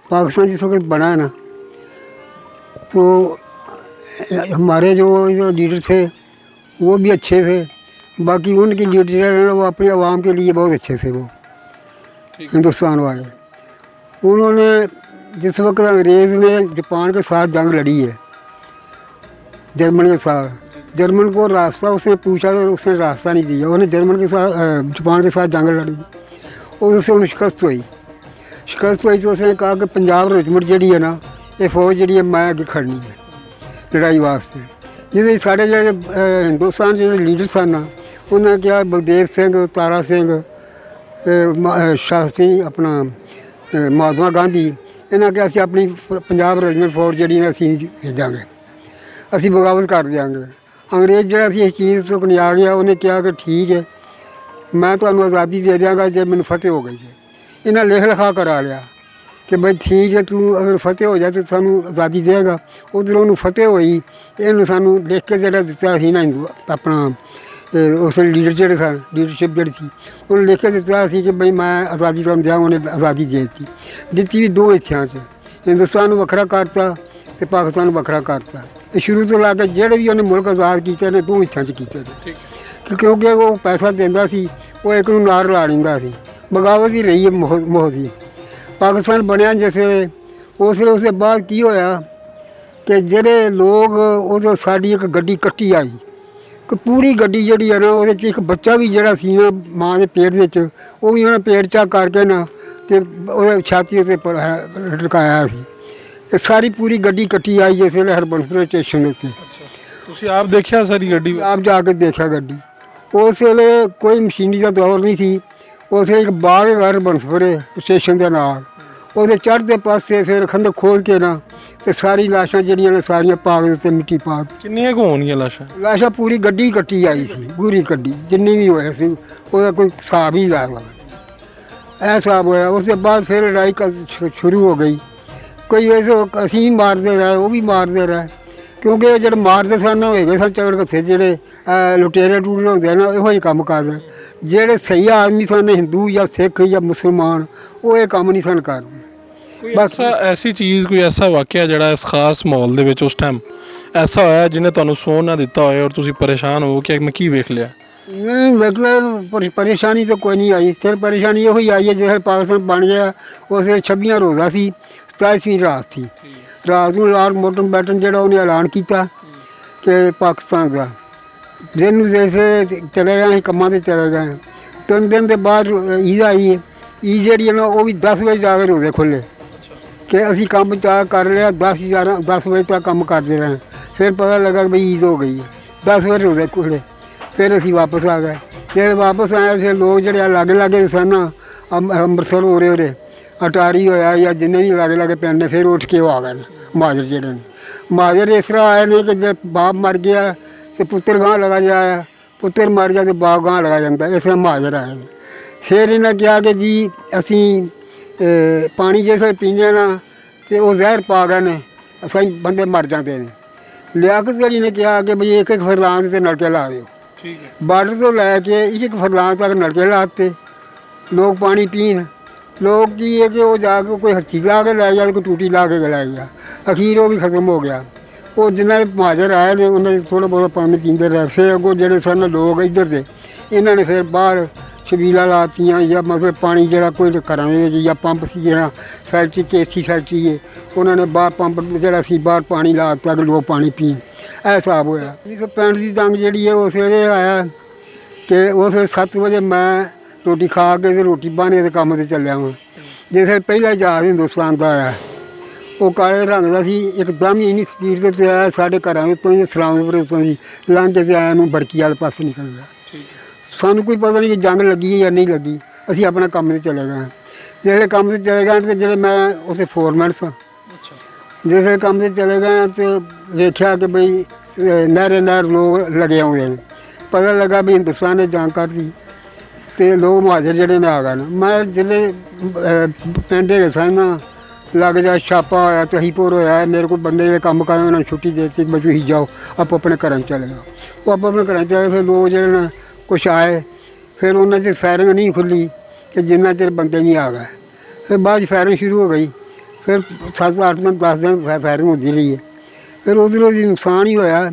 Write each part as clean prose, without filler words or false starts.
पाकिस्तान जिस वक्त बना है ना, तो हमारे जो लीडर थे वो भी अच्छे थे। बाकी उनकी लीडर है वो अपनी आवाम के लिए बहुत अच्छे थे। वो हिंदुस्तान वाले, उन्होंने जिस वक्त अंग्रेज़ ने जापान के साथ जंग लड़ी है, जर्मन के साथ, जर्मन को रास्ता उसने पूछा तो उसने रास्ता नहीं दिया। उन्हें जर्मन के साथ जापान के साथ जंग लड़ी और उससे उन्हें शिकस्त हुई तो उसने कहा कि पंजाब रेजिमेंट जी है ना, ये फौज जी है मैं अगे खड़नी है लड़ाई वास्ते। जिस साढ़े जो हिंदुस्तान जो लीडर सन ना, उन्होंने कहा बलदेव सिंह, तारा सिंह, शास्त्री, अपना महात्मा गांधी, इन्होंने कहा असीं अपनी पंजाब रेजिमेंट फौज जी ने असीं भेजांगे, असीं बगावत कर देंगे। अंग्रेज़ जो इस चीज़ तो नहीं आ गया, उन्हें कहा कि ठीक है मैं तुहानूं आज़ादी दे देंगा जे मैनूं फतेह हो गई है। इन्हें लिख लिखा करा लिया कि भाई ठीक है तू अगर फतेह हो जाए तो सानूं आज़ादी देगा। उधर उन्होंने फतेह हुई, इन्होंने सानूं लिख के जो दिता सी ना हिंदू अपना उस लीडर जो सन, लीडरशिप जी सी, उन्हें लिख के दिता सी कि भाई मैं आज़ादी तुहानूं देंगा। उन्हें आज़ादी दे दी भी दो हिस्सों च, हिंदुस्तान वखरा करता तो पाकिस्तान वखरा करता। शुरू तो ला के ਜਿਹੜੇ भी उन्हें मुल्क आज़ाद किए ने दो हिस्सों च किए, क्योंकि वो पैसा देंदा सी, वो एक नूं नार ला लैंदा सी। बगावत ही रही है मोह की। पाकिस्तान बनया जैसे उस उसके बाद की होया कि जेडे लोग उस साड़ी एक गड्डी कट्टी आई कि पूरी गड्डी जी है ना, वो एक बच्चा भी जोड़ा सी ना माँ के पेट के वो भी उन्हें पेट चा करके ना तो छाती उत्ते लटकाया सी। ते सारी पूरी गड्डी कट्टी आई जिस वे हरबंसपुर स्टेशन उत्ते। ਤੁਸੀਂ ਆਪ ਦੇਖਿਆ सारी गड्डी? आप जाके देखा गड्डी, उस वे कोई मशीनरी का दौर नहीं सी। उस वे एक बाग है हरबंसपुर स्टेशन के नाल, वो चढ़ते पासे फिर खंदक खोल के ना तो सारी लाशां जड़ियां ने सारियां पाग उत्ते मिट्टी पा किन्नियां कुछ होणगियां लाशां? लाशां पूरी गड्डी कट्टी आई सी, पूरी गड्डी जिन्नी भी होया सी ओहदा कोई हिसाब ही लाया। ऐ हिसाब होया। उसके बाद फिर लड़ाई शुरू हो गई। कोई ऐसे असीं मारते रहे, वो भी मारते रहे, क्योंकि जो मारते सन होएगे सन चगड़ कत्थे जोड़े लुटेरे टूटे होंगे ना, यो काम करते। जोड़े सही आदमी सन हिंदू या सिख या मुसलमान, वो ये काम नहीं सन करते। बस ऐसी चीज़ कोई ऐसा वाक़या जोड़ा इस खास माहौल दे विच उस टाइम ऐसा होया जिन्हें तुहानूं सोन ना दिता होए और तुसीं परेशान हो कि मैं की वेख लिया? नहीं वेखला परेशानी तो कोई नहीं आई। सिर्फ परेशानी यो ही आई है जिस पाकिस्तान बन गया उस 26 रोज़ा सी, 27वीं रात थी। रात को लॉर्ड माउंटबेटन जो उन्हें ऐलान किया कि पाकिस्तान का दिन जैसे चले गए कम्मां ते चले गए। 3 दिन के बाद ईद आई है। ईद जी है ना वो भी 10 बजे जाकर रोज़े खुले कि असी काम चाह कर लिया, 10 बजे तक काम करते रहे। फिर पता लगा कि भाई ईद हो गई है, 10 बजे रोज़े खुले। फिर असी वापस आ गए। फिर वापस आए फिर लोग जो लागे लागे सन ना अमृतसर हो रहे अटारी होया या जिन्हें भी लागे लागे पिंड ने फिर उठ के वो आ गए महाजर जोड़े ने। महाजर इस तरह आए ने कि जब बाप मर गया तो पुत्र गांह लगा जाया, पुत्र मर गया तो बाप गांह लगा जाता, इस तरह महाजर आए। फिर इन्हें कहा कि जी असी पानी जिस पीने ना तो वह जहर पा गए ने, असां बंदे मर जाते हैं। लियाकत अली ने कहा कि भाई एक फरलांग से नलके ला दो। बार्डर तो लैके एक फरलांग तक नलके लाते लोग पानी पीन। लोग की है कि वो जाके कोई हर चीज़ ला के लै गया, कोई टूटी ला के लै गया। अखीर वो भी खत्म हो गया। वो जिन्हें महाजर आए ने उन्हें थोड़ा बहुत पानी पीते रहे। फिर अगों जो सन लोग इधर के इन्होंने फिर बाहर छबीला लातियाँ या मतलब पानी जो कोई घर या पंप से जो फैक्ट्री केसी फैक्ट्री है उन्होंने बाहर पंप जोड़ा सी बाहर पानी लाता कि लोग पानी पीन। ऐ हिसाब होया। 1965 की जंग जी है उस वे आया कि उस 7 बजे मैं रोटी खा के रोटी बन के काम से चलिया वहाँ। जिस पहला जहाज हिंदुस्तान का आया वो काले रंग का सी, एकदम ही इन्नी स्पीड से आया साढ़े घर उत्तों ही सलामपुर उत्तों ही लांघे से आया बरकी वाले पास निकल गया। सानू कोई पता नहीं कि जंग लगी या नहीं लगी, असी अपने काम से चले गए। जिस काम से चले गए तो जो मैं उस फोरमैन सा, जिस काम से चले गए तो देखा कि भाई नहर नहर लोग लगे हुए हैं। पता लगा भी हिंदुस्तान ने जंग कर दी तो लोग महाजर जोड़े ने आ गए। मैं जिले पिंड है सन लग जा छापा होया तहीपुर होया, मेरे को बंदे जो काम कर उन्होंने छुट्टी देती बस तुम जाओ आप अपने घर चले जाओ। वो आप अपने घर चले। फिर लोग जो कुछ आए फिर उन्होंने फायरिंग नहीं खुली कि जिन्ना चिर बंदे नहीं आ गए। फिर बाद फायरिंग शुरू हो गई। ਫਿਰ 7-8 ਦਿਨ 10 ਦਿਨ ਫਾਇਰਿੰਗ ਹੁੰਦੀ ਰਹੀ ਹੈ। ਫਿਰ ਉਧਰੋਂ ਦੀ ਨੁਕਸਾਨ ਹੀ ਹੋਇਆ।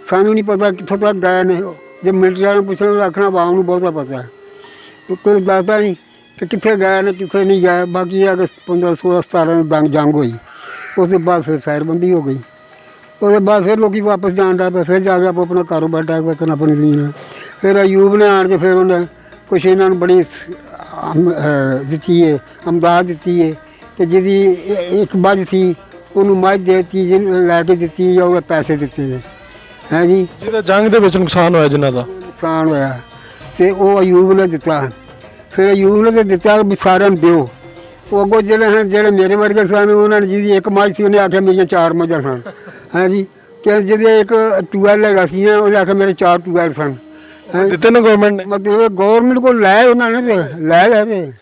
ਸਾਨੂੰ ਨਹੀਂ ਪਤਾ ਕਿੱਥੋਂ ਤੱਕ ਗਏ ਨੇ। ਜੇ ਮਿਲਟਰੀ ਵਾਲਿਆਂ ਨੂੰ ਪੁੱਛਣਾ ਤਾਂ ਆਖਣਾ ਆਵਾਮ ਨੂੰ ਬਹੁਤਾ ਪਤਾ ਹੈ। ਕੋਈ ਦੱਸਦਾ ਨਹੀਂ ਕਿ ਕਿੱਥੇ ਗਏ ਨੇ ਕਿੱਥੇ ਨਹੀਂ ਗਏ। ਬਾਕੀ ਇਹ ਕਿ 15-16-17 ਦੀ ਜੰਗ ਹੋਈ, ਉਸ ਤੋਂ ਬਾਅਦ ਫਿਰ ਫਾਇਰਬੰਦੀ ਹੋ ਗਈ। ਉਹਦੇ ਬਾਅਦ ਫਿਰ ਲੋਕੀ ਵਾਪਸ ਜਾਣ ਲੱਗ ਪਏ। ਫਿਰ ਜਾ ਕੇ ਆਪੋ ਆਪਣਾ ਕਾਰੋਬਾਰ ਟੈਕ ਵੇਖਣ ਆਪਣੀ ਜ਼ਮੀਨ। ਫਿਰ ਅਯੂਬ ਨੇ ਆਣ ਕੇ ਫਿਰ ਉਹਨੇ ਕੁਛ ਇਹਨਾਂ ਨੂੰ ਬੜੀ ਦਿੱਤੀ ਹੈ, ਅਮਦਾਦ ਦਿੱਤੀ ਹੈ ਕਿ ਜਿਹਦੀ ਇੱਕ ਮੱਝ ਸੀ ਉਹਨੂੰ ਮੱਝ ਦੇ ਦਿੱਤੀ, ਜਿਹਨੂੰ ਲੈ ਕੇ ਦਿੱਤੀ ਜਾਂ ਉਹਦੇ ਪੈਸੇ ਦਿੱਤੇ ਨੇ ਹੈ ਜੀ। ਜਿਹਦਾ ਜੰਗ ਦੇ ਵਿੱਚ ਨੁਕਸਾਨ ਹੋਇਆ ਜਿਨ੍ਹਾਂ ਦਾ ਨੁਕਸਾਨ ਹੋਇਆ ਅਤੇ ਉਹ ਅਯੂਬ ਨੇ ਦਿੱਤਾ। ਫਿਰ ਅਯੂਬ ਨੇ ਤਾਂ ਦਿੱਤਾ ਵੀ ਸਾਰਿਆਂ ਨੂੰ ਦਿਓ। ਉਹ ਅੱਗੋਂ ਜਿਹੜੇ ਮੇਰੇ ਵਰਗੇ ਸਨ ਉਹਨਾਂ ਨੇ ਜਿਹਦੀ ਇੱਕ ਮੱਝ ਸੀ ਉਹਨੇ ਆਖਿਆ ਮੇਰੀਆਂ 4 ਮੱਝਾਂ ਸਨ ਹੈ ਜੀ। ਕਿ ਜਿਹਦੇ ਇੱਕ ਟੂਐਲ ਹੈਗਾ ਸੀ ਉਹਨੇ ਆਖਿਆ ਮੇਰੇ 4 ਟੂਐਲ ਸਨ। ਦਿੱਤੇ ਨੇ ਗਵਰਨਮੈਂਟ ਨੇ? ਮਤਲਬ ਗੌਰਮੈਂਟ ਕੋਲ ਲੈ ਉਹਨਾਂ ਨੇ ਤੇ ਲੈ ਤੇ